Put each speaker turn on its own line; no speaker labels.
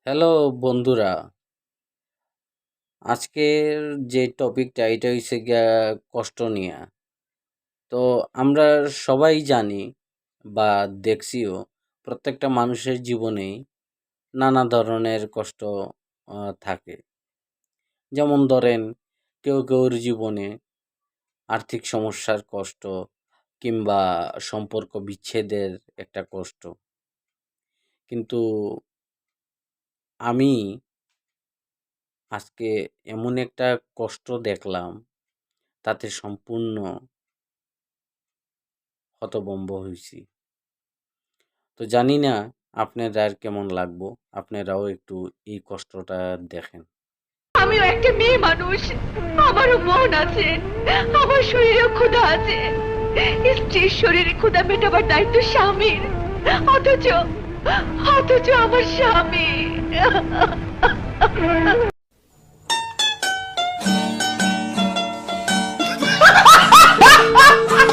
Hello বন্ধুরা, আজকের যে টপিকটা এটা হইছে গিয়া কষ্ট নিয়া। তো আমরা সবাই জানি বা দেখছিও প্রত্যেকটা মানুষের জীবনেই নানা ধরনের কষ্ট থাকে। যেমন ধরেন কেউর জীবনে আর্থিক সমস্যার কষ্ট কিংবা সম্পর্ক বিচ্ছেদের একটা কষ্ট। কিন্তু আমি আজকে এমন একটা কষ্ট দেখলাম তাতে সম্পূর্ণ হতভম্ব হইছি। তো জানি না আপনাদের কেমন লাগবো। আপনারাও একটু এই কষ্টটা দেখেন।
আমিও একটা মেয়ে মানুষ, আমারও মন আছে, আমার শরীরেও ক্ষুধা আছে। স্ত্রীর শরীরে ক্ষুধা মেটাবার দায়িত্ব স্বামীর, অথচ অথচ আমার স্বামী